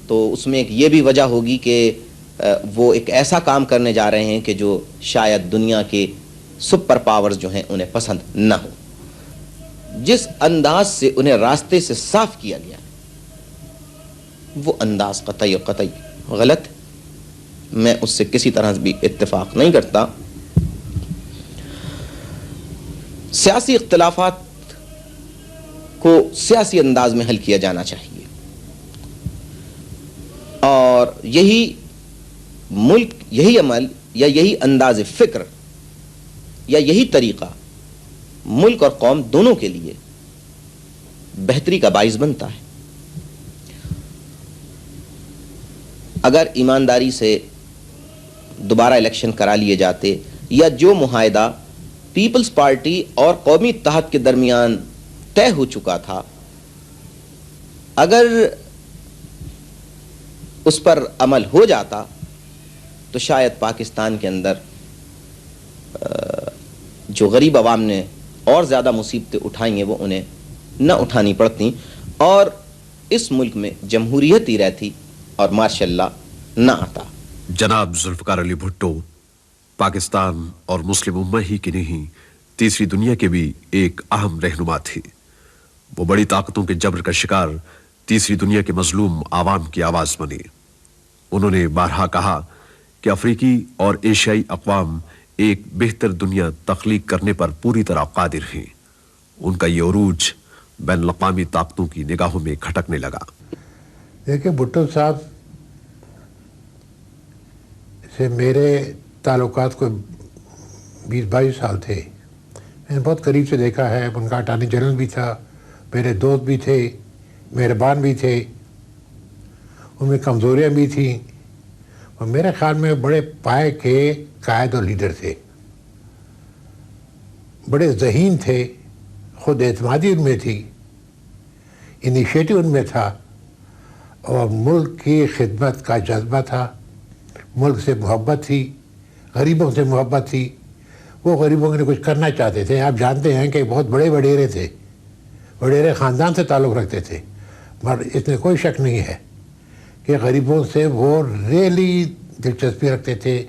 تو اس میں ایک یہ بھی وجہ ہوگی کہ وہ ایک ایسا کام کرنے جا رہے ہیں کہ جو شاید دنیا کے سپر پاورز جو ہیں انہیں پسند نہ ہو. جس انداز سے انہیں راستے سے صاف کیا گیا وہ انداز قطعی اور قطعی غلط. میں اس سے کسی طرح بھی اتفاق نہیں کرتا. سیاسی اختلافات کو سیاسی انداز میں حل کیا جانا چاہیے، اور یہی ملک، یہی عمل یا یہی انداز فکر یا یہی طریقہ ملک اور قوم دونوں کے لیے بہتری کا باعث بنتا ہے. اگر ایمانداری سے دوبارہ الیکشن کرا لیے جاتے یا جو معاہدہ پیپلز پارٹی اور قومی اتحاد کے درمیان طے ہو چکا تھا، اگر اس پر عمل ہو جاتا تو شاید پاکستان کے اندر جو غریب عوام نے اور زیادہ مصیبتیں اٹھائی ہیں وہ انہیں نہ اٹھانی پڑتی اور اس ملک میں جمہوریت ہی رہتی اور ماشاء اللہ نہ آتا. جناب ذوالفقار علی بھٹو پاکستان اور مسلم امہ ہی کی نہیں، تیسری دنیا کے بھی ایک اہم رہنما تھے. وہ بڑی طاقتوں کے جبر کا شکار تیسری دنیا کے مظلوم عوام کی آواز بنے. انہوں نے بارہا کہا کہ افریقی اور ایشیائی اقوام ایک بہتر دنیا تخلیق کرنے پر پوری طرح قادر ہیں. ان کا یہ عروج بین الاقوامی طاقتوں کی نگاہوں میں کھٹکنے لگا. دیکھیں بھٹو صاحب سے میرے تعلقات کو 20-22 سال تھے. میں نے بہت قریب سے دیکھا ہے. ان کا اٹارنی جنرل بھی تھا، میرے دوست بھی تھے، مہربان بھی تھے، ان میں کمزوریاں بھی تھیں، اور میرے خیال میں بڑے پائے کے قائد اور لیڈر تھے. بڑے ذہین تھے، خود اعتمادی ان میں تھی، انیشیٹو ان میں تھا، اور ملک کی خدمت کا جذبہ تھا. ملک سے محبت تھی، غریبوں سے محبت تھی. وہ غریبوں کے لیے کچھ کرنا چاہتے تھے. آپ جانتے ہیں کہ بہت بڑے وڈیرے تھے، وڈیرے خاندان سے تعلق رکھتے تھے، مگر اس میں کوئی شک نہیں ہے کہ غریبوں سے وہ ریئلی دلچسپی رکھتے تھے،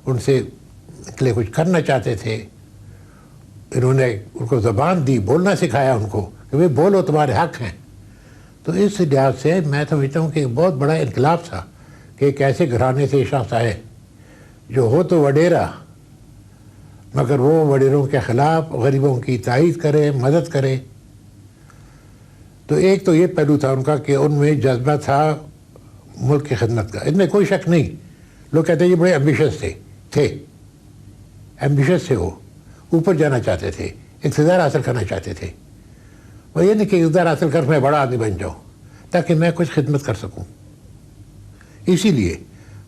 ان سے لیے کچھ کرنا چاہتے تھے. انہوں نے ان کو زبان دی، بولنا سکھایا ان کو کہ بھئی بولو، تمہارے حق ہیں. تو اس لحاظ سے میں سمجھتا ہوں کہ بہت بڑا انقلاب تھا کہ ایک ایسے گھرانے سے شخص آئے جو ہو تو وڈیرا مگر وہ وڈیروں کے خلاف غریبوں کی تائید کرے، مدد کرے. تو ایک تو یہ پہلو تھا ان کا کہ ان میں جذبہ تھا ملک کی خدمت کا. ان میں کوئی شک نہیں. لوگ کہتے ہیں یہ بڑے ایمبیشس تھے ایمبیشس تھے، وہ اوپر جانا چاہتے تھے، اقتدار حاصل کرنا چاہتے تھے. وہ یہ نہیں کہ اقتدار حاصل کر میں بڑا آدمی بن جاؤں تاکہ میں کچھ خدمت کر سکوں. اسی لیے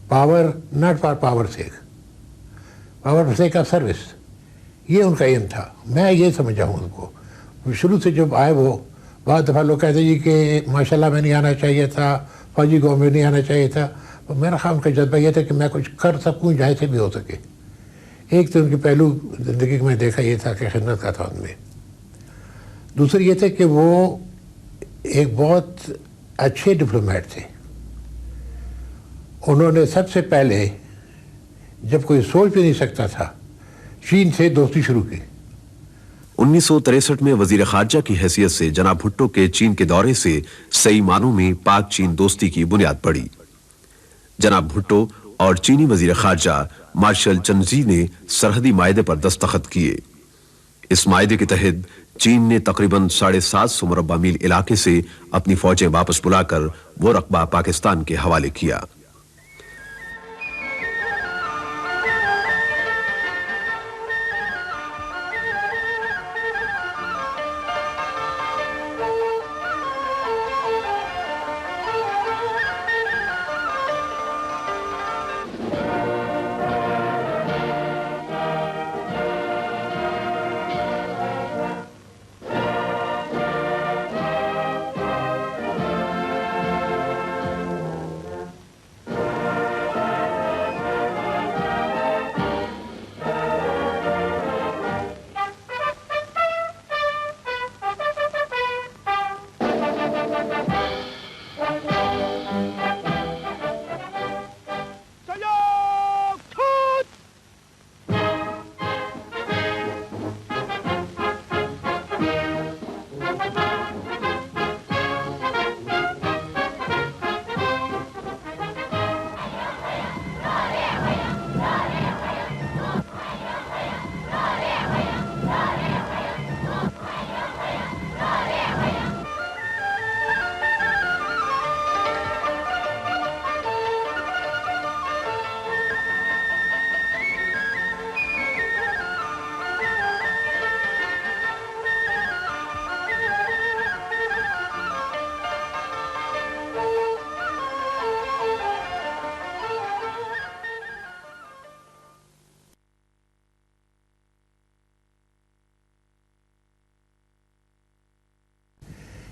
power not for power sake, power for sake of service, یہ ان کا ایم تھا. میں یہ سمجھا ہوں ان کو شروع سے جب آئے. وہ بعض دفعہ لوگ کہتے جی کہ ماشاءاللہ میں نہیں آنا چاہیے تھا، فوجی قوم میں نہیں آنا چاہیے تھا. میرا خیال ان کا جذبہ یہ تھا کہ میں کچھ کر سکوں جہاں سے بھی ہو سکے. ایک تو ان کے پہلو زندگی میں دیکھا یہ تھا کہ خدمت کا تھا ان میں. دوسری یہ تھا کہ وہ ایک بہت اچھے ڈپلومیٹ تھے. انہوں نے سب سے پہلے جب کوئی سوچ بھی نہیں سکتا تھا چین سے دوستی شروع کی. 1963 میں وزیر خارجہ کی حیثیت سے جناب بھٹو کے چین کے دورے سے صحیح معنوں میں پاک چین دوستی کی بنیاد پڑی. جناب بھٹو اور چینی وزیر خارجہ مارشل چنزی نے سرحدی معاہدے پر دستخط کیے. اس معاہدے کے تحت چین نے تقریباً 750 مربع میل علاقے سے اپنی فوجیں واپس بلا کر وہ رقبہ پاکستان کے حوالے کیا.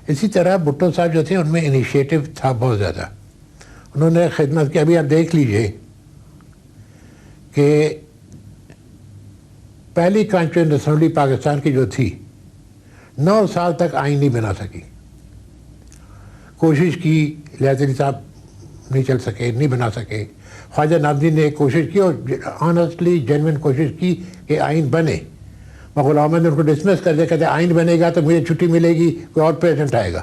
اسی طرح بھٹو صاحب جو تھے ان میں انیشیٹو تھا بہت زیادہ. انہوں نے خدمت کی. ابھی آپ دیکھ لیجئے کہ پہلی کانسٹیٹیوئنٹ اسمبلی پاکستان کی جو تھی 9 سال تک آئین نہیں بنا سکی. کوشش کی، لیاقت علی صاحب نہیں چل سکے، نہیں بنا سکے. خواجہ ناظرین نے ایک کوشش کی اور آنیسٹلی جینوئن کوشش کی کہ آئین بنے. غلام احمد نے ان کو ڈسمس کر دیا، کہتے آئین بنے گا تو مجھے چھٹی ملے گی، کوئی اور پریزیڈنٹ آئے گا.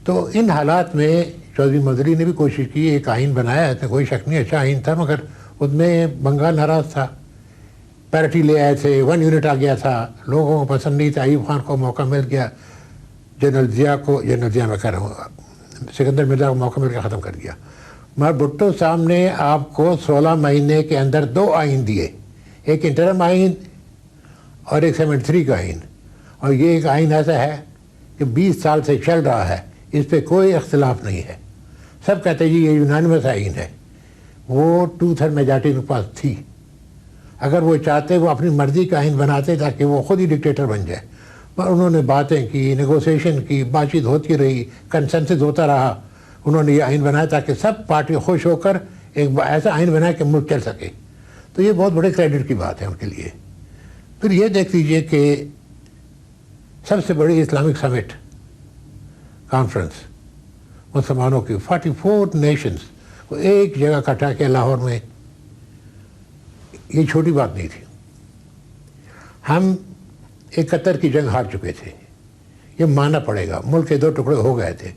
تو ان حالات میں چودھری مدری نے بھی کوشش کی، ایک آئین بنایا ہے، کوئی شک نہیں اچھا آئین تھا، مگر اس میں بنگال ناراض تھا. پیرٹی لے آئے تھے، 1 یونٹ آ گیا تھا، لوگوں کو پسند نہیں تھا. ایوب خان کو موقع مل گیا، جنرل ضیاء میں کہہ رہا ہوں، سکندر مرزا کو موقع مل کے ختم کر دیا. مگر بھٹو صاحب نے آپ کو 16 مہینے کے اندر 2 آئین دیے، ایک انٹرم آئین اور ایک 73 کا آئین. اور یہ ایک آئین ایسا ہے کہ 20 سال سے چل رہا ہے، اس پہ کوئی اختلاف نہیں ہے. سب کہتے ہیں جی یہ یونانیمس آئین ہے. وہ 2/3 میجارٹی کے پاس تھی. اگر وہ چاہتے وہ اپنی مرضی کا آئین بناتے تاکہ وہ خود ہی ڈکٹیٹر بن جائے. پر انہوں نے باتیں کی، نیگوسیشن کی، بات چیت ہوتی رہی، کنسنسس ہوتا رہا. انہوں نے یہ آئین بنایا تاکہ سب پارٹی خوش ہو کر ایک ایسا آئین بنایا کہ ملک چل سکے. تو یہ بہت بڑے کریڈٹ کی بات ہے ان کے لیے. پھر یہ دیکھ لیجئے کہ سب سے بڑی اسلامک سمٹ کانفرنس مسلمانوں کی 44 نیشنز کو ایک جگہ اکٹھا کیا لاہور میں. یہ چھوٹی بات نہیں تھی. ہم 71 کی جنگ ہار چکے تھے، یہ ماننا پڑے گا. ملک کے 2 ٹکڑے ہو گئے تھے،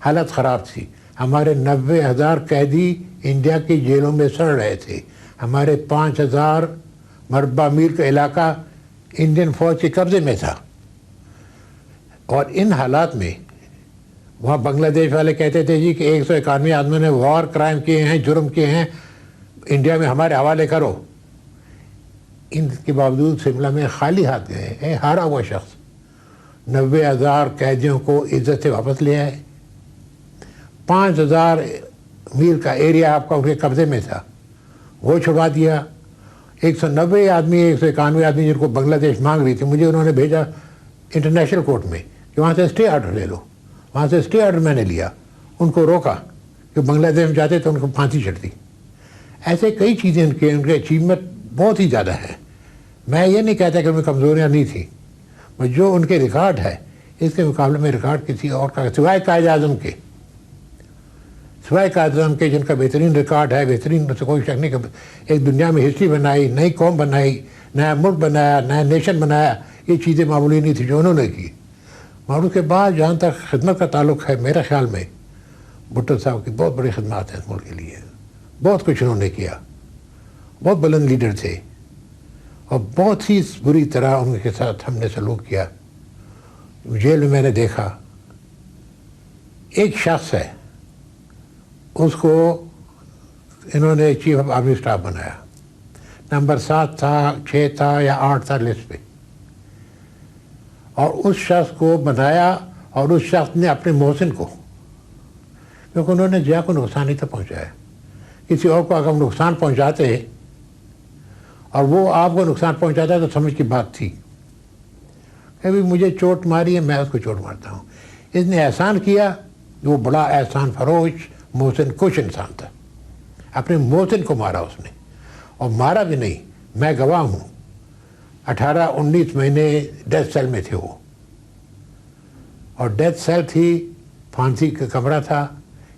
حالت خراب تھی. ہمارے 90,000 قیدی انڈیا کی جیلوں میں سڑ رہے تھے. ہمارے 5,000 مربع میل کا علاقہ انڈین فوج کے قبضے میں تھا. اور ان حالات میں وہاں بنگلہ دیش والے کہتے تھے جی کہ 191 آدمیوں نے وار کرائم کیے ہیں، جرم کیے ہیں، انڈیا میں ہمارے حوالے کرو. ان کے باوجود شملہ میں خالی ہاتھ گئے ہیں. ہارا ہوا شخص 90,000 قیدیوں کو عزت سے واپس لے آئے. 5,000 میل کا ایریا آپ کا ان کے قبضے میں تھا, وہ چھڑوا دیا. 190 آدمی 191 آدمی جن کو بنگلہ دیش مانگ رہی تھی, مجھے انہوں نے بھیجا انٹرنیشنل کورٹ میں کہ وہاں سے اسٹے آرڈر لے لو. وہاں سے اسٹے آرڈر میں نے لیا, ان کو روکا کہ بنگلہ دیش میں جاتے تو ان کو پھانسی چڑھتی. ایسے کئی چیزیں ان کے اچیومنٹ بہت ہی زیادہ ہے. میں یہ نہیں کہتا کہ ان میں کمزوریاں نہیں تھیں, بس جو ان کے ریکارڈ ہے اس کے مقابلے میں ریکارڈ کسی اور کا سوائے قائد اعظم کے جن کا بہترین ریکارڈ ہے, بہترین سے کوئی شک نہیں کہ ایک دنیا میں ہسٹری بنائی, نئی قوم بنائی, نیا ملک بنایا, نیا نیشن بنایا, یہ چیزیں معمولی نہیں تھیں جو انہوں نے کی. اور اس کے بعد جہاں تک خدمت کا تعلق ہے, میرے خیال میں بھٹو صاحب کی بہت بڑی خدمات ہیں اس ملک کے لیے. بہت کچھ انہوں نے کیا, بہت بلند لیڈر تھے, اور بہت ہی بری طرح ان کے ساتھ ہم نے سلوک کیا. جیل میں نے دیکھا ایک شخص ہے, اس کو انہوں نے چیف آف آرمی اسٹاف بنایا, نمبر 7 تھا, 6 تھا یا 8 تھا لسٹ پہ, اور اس شخص کو بنایا, اور اس شخص نے اپنے محسن کو, کیونکہ انہوں نے ضیاء کو نقصان نہیں تھا پہنچایا, کسی اور کو اگر نقصان پہنچاتے اور وہ آپ کو نقصان پہنچاتا ہے تو سمجھ کی بات تھی کہ بھی مجھے چوٹ ماری ہے, میں اس کو چوٹ مارتا ہوں. اس نے احسان کیا, وہ بڑا احسان فروش محسن کش انسان تھا. اپنے محسن کو مارا اس نے, اور مارا بھی نہیں, میں گواہ ہوں. 18-19 مہینے ڈیتھ سیل میں تھے وہ, اور ڈیتھ سیل تھی, پھانسی کا کمرہ تھا,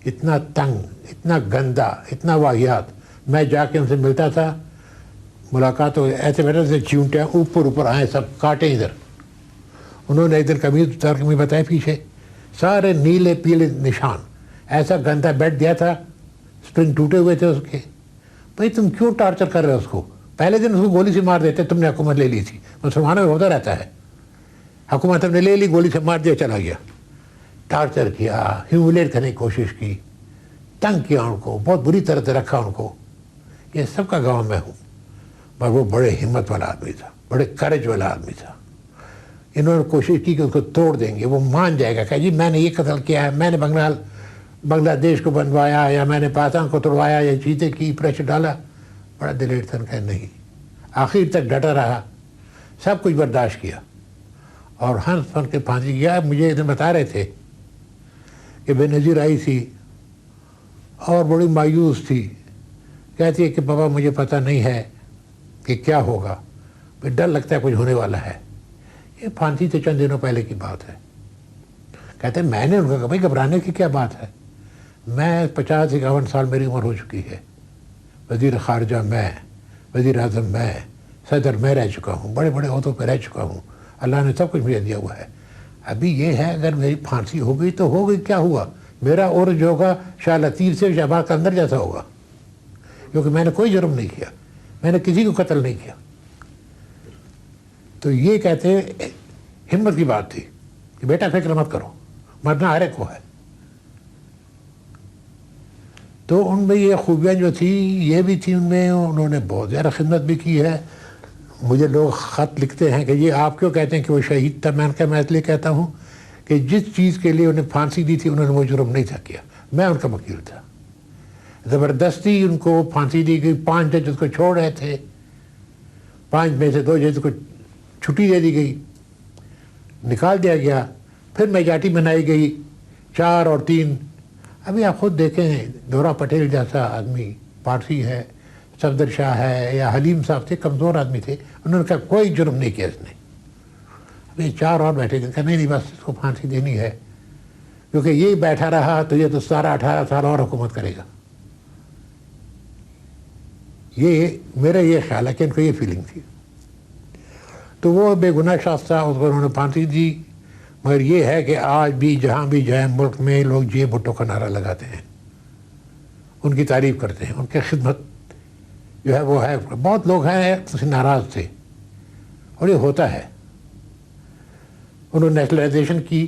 اتنا تنگ, اتنا گندا, اتنا واہیات. میں جا کے ان سے ملتا تھا, ملاقات ہو, ایسے بیٹھے سے چیونٹیاں اوپر آئیں, سب کاٹے ادھر. انہوں نے ایک دن قمیض اتار کے مجھے بتایا, پیچھے سارے نیلے پیلے نشان, ایسا گندا بیڈ دیا تھا, اسپرنگ ٹوٹے ہوئے تھے اس کے. بھائی تم کیوں ٹارچر کر رہے ہو اس کو؟ پہلے دن اس کو گولی سے مار دیتے, تم نے حکومت لے لی تھی. مسلمانوں میں ہوتا رہتا ہے, حکومت ہم نے لے لی, گولی سے مار دیا, چلا گیا. ٹارچر کیا, ہیوملیٹ کرنے کی کوشش کی, تنگ کیا ان کو, بہت بری طرح سے رکھا ان کو. یہ سب کا گواہ میں ہوں. پر وہ بڑے ہمت والا آدمی تھا, بڑے کریج والا آدمی تھا. انہوں نے کوشش کی کہ اس کو توڑ دیں گے, وہ مان جائے گا کہ جی میں نے یہ قتل کیا ہے, میں نے بنگلہ دیش کو بنوایا, یا میں نے پاکستان کو توڑوایا, یا چیزیں کی, پریشر ڈالا. بڑا دلیر تھا, کہ نہیں, آخر تک ڈٹا رہا, سب کچھ برداشت کیا, اور ہنس پھن کے پھانسی کیا. مجھے ادھر بتا رہے تھے کہ بے نظیر آئی تھی اور بڑی مایوس تھی, کہتی ہے کہ بابا مجھے پتہ نہیں ہے کہ کیا ہوگا, ڈر لگتا ہے کچھ ہونے والا ہے. یہ پھانسی سے چند دنوں پہلے کی بات ہے. کہتے ہیں میں نے ان کو کہا بھائی گھبرانے کی کیا بات ہے, میں 50-51 سال میری عمر ہو چکی ہے, وزیر خارجہ میں, وزیر اعظم میں, صدر میں رہ چکا ہوں, بڑے بڑے عہدوں پہ رہ چکا ہوں, اللہ نے سب کچھ مجھے دیا ہوا ہے. ابھی یہ ہے اگر میری پھانسی ہو گئی تو ہو گئی, کیا ہوا, میرا عرض جو ہوگا شاہ لطیف سے شہباز کا اندر جیسا ہوگا, کیونکہ میں نے کوئی جرم نہیں کیا, میں نے کسی کو قتل نہیں کیا. تو یہ کہتے ہیں ہمت کی بات تھی کہ بیٹا فکر مت کرو, مرنا ہر ایک کو ہے. تو ان میں یہ خوبیاں جو تھی یہ بھی تھی ان میں, انہوں نے بہت زیادہ خدمت بھی کی ہے. مجھے لوگ خط لکھتے ہیں کہ یہ آپ کیوں کہتے ہیں کہ وہ شہید تھا. میں نے کہا میں اس لیے کہتا ہوں کہ جس چیز کے لیے انہیں پھانسی دی تھی انہوں نے وہ جرم نہیں تھا کیا, میں ان کا وکیل تھا. زبردستی ان کو پھانسی دی گئی, 5 جج اس کو چھوڑ رہے تھے, 5 میں سے 2 جج کو چھٹی دے دی گئی, نکال دیا گیا. پھر میجارٹی بنائی گئی 4 اور 3. ابھی آپ خود دیکھیں, دورہ پٹیل جیسا آدمی پارسی ہے, صفدر شاہ ہے, یا حلیم صاحب تھے, کمزور آدمی تھے, انہوں نے کہا کوئی جرم نہیں کیا اس نے. ابھی 4 اور بیٹھے تھے, کہ نہیں بس اس کو پھانسی دینی ہے, کیونکہ یہی بیٹھا رہا تو یہ تو 17-18 سال اور حکومت کرے گا. یہ میرا یہ خیال ہے کہ ان کو یہ فیلنگ تھی. تو وہ بے گناہ شخص تھا, اس کو انہوں نے پھانسی دی. مگر یہ ہے کہ آج بھی جہاں بھی جائیں ملک میں لوگ جی بھٹو کا نعرہ لگاتے ہیں, ان کی تعریف کرتے ہیں, ان کی خدمت جو ہے وہ ہے. بہت لوگ ہیں اس سے ناراض تھے, اور یہ ہوتا ہے. انہوں نے نیشنلائزیشن کی,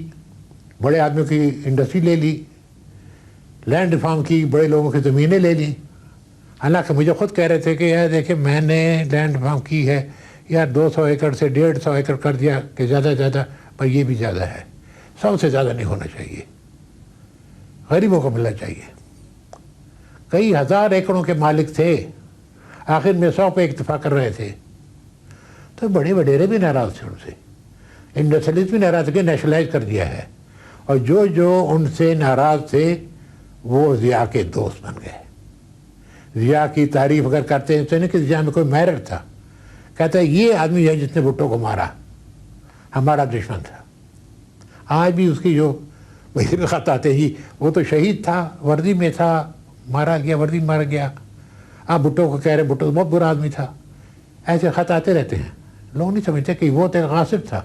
بڑے آدمیوں کی انڈسٹری لے لی, لینڈ ریفارم کی, بڑے لوگوں کی زمینیں لے لیں, حالانکہ مجھے خود کہہ رہے تھے کہ یار دیکھیں میں نے لینڈ فارم کی ہے یار 200 ایکڑ سے 150 ایکڑ کر دیا کہ زیادہ سے زیادہ، پر یہ بھی زیادہ ہے، 100 سے زیادہ نہیں ہونا چاہیے، غریبوں کو ملنا چاہیے۔ کئی ہزار ایکڑوں کے مالک تھے، آخر میں 100 پہ اکتفا کر رہے تھے، تو بڑے وڈیرے بھی ناراض تھے ان سے، انڈسٹریلسٹ بھی ناراض تھے کہ نیشنلائز کر دیا ہے، اور جو ان سے ناراض تھے وہ ضیاء کے دوست بن گئے۔ ضیاء کی تعریف اگر کرتے ہیں تو نہیں کہ ضیاء میں کوئی میرٹ تھا، کہتا ہے یہ آدمی ہے جس نے بھٹو کو مارا، ہمارا دشمن تھا۔ آج بھی اس کی جو وہی خط آتے ہیں جی وہ تو شہید تھا، وردی میں تھا، مارا گیا، وردی میں مارا گیا، آپ بھٹو کو کہہ رہے بھٹو بہت برا آدمی تھا، ایسے خط آتے رہتے ہیں۔ لوگ نہیں سمجھتے کہ وہ تو ایک غاصب تھا،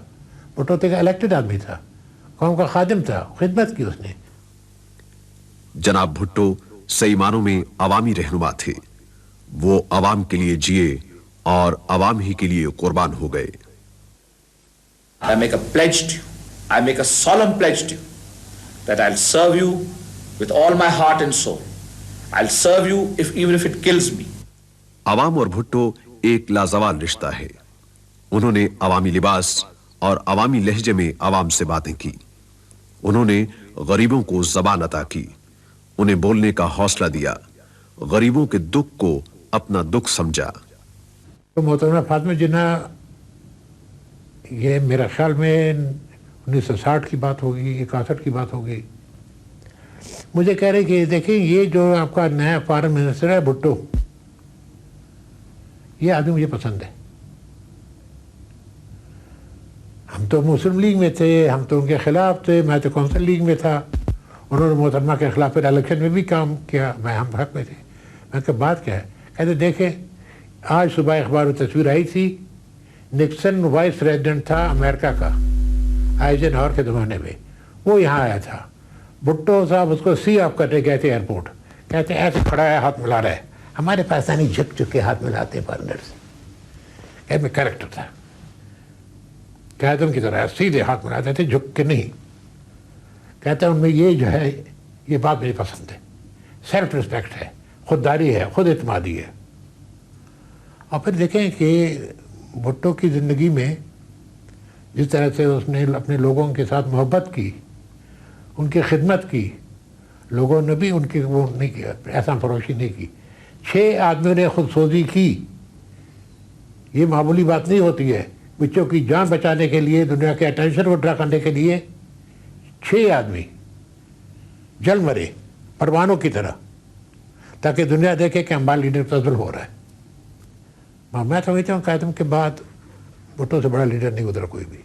بھٹو تو ایک الیکٹڈ آدمی تھا، قوم کا خادم تھا، خدمت کی اس نے۔ جناب بھٹو صحیح معنوں میں عوامی رہنما تھے، وہ عوام کے لیے جیے اور عوام ہی کے لیے قربان ہو گئے۔ I make a pledge to you, I make a solemn pledge to you that I'll serve you with all my heart and soul. I'll serve you even if it kills me. عوام اور بھٹو ایک لازوال رشتہ ہے۔ انہوں نے عوامی لباس اور عوامی لہجے میں عوام سے باتیں کی، انہوں نے غریبوں کو زبان عطا کی، انہیں بولنے کا حوصلہ دیا، غریبوں کے دکھ کو اپنا دکھ سمجھا۔ تو محترمہ فاطمہ جناح، یہ میرا خیال میں 1960 کی بات ہوگی، 61 کی بات ہوگی، مجھے کہہ رہے کہ دیکھیں یہ جو آپ کا نیا فارن منسٹر ہے بھٹو، یہ آدمی مجھے پسند ہے۔ ہم تو مسلم لیگ میں تھے، ہم تو ان کے خلاف تھے، میں تو کونسل لیگ میں تھا، انہوں نے محترمہ کے خلاف پھر الیکشن میں بھی کام کیا، میں ہم حق میں تھے۔ میں کہ بات کیا ہے؟ کہتے دیکھیں آج صبح اخبار میں تصویر آئی تھی، نکسن وائس پریزیڈنٹ تھا امریکہ کا آئیزنہاور کے زمانے میں، وہ یہاں آیا تھا، بھٹو صاحب اس کو سی آف کرنے گئے تھے ایئرپورٹ، کہتے ہیں ایسے کھڑا ہے ہاتھ ملا رہا ہے، ہمارے پاکستانی جھک جھک کے ہاتھ ملاتے ہیں فارنر سے، کہتے میں کریکٹر تھا، قائدم کی طرح سیدھے ہاتھ ملاتے تھے، جھک کے نہیں۔ کہتے ہیں ان میں یہ جو ہے یہ بات مجھے پسند ہے، سیلف رسپیکٹ ہے، خودداری ہے، خود اعتمادی ہے۔ اور پھر دیکھیں کہ بھٹو کی زندگی میں جس طرح سے اس نے اپنے لوگوں کے ساتھ محبت کی، ان کی خدمت کی، لوگوں نے بھی ان کی وہ نہیں کیا، احسان فروشی نہیں کی۔ 6 آدمیوں نے خود سوزی کی، یہ معمولی بات نہیں ہوتی ہے، بچوں کی جان بچانے کے لیے، دنیا کے اٹینشن کو ڈرا کرنے کے لیے 6 آدمی جل مرے پروانوں کی طرح، تاکہ دنیا دیکھے کہ ہمارا لیڈر تزل ہو رہا ہے۔ میں سمجھتا ہوں قائدم کے بعد بھٹو سے بڑا لیڈر نہیں گزرا کوئی بھی۔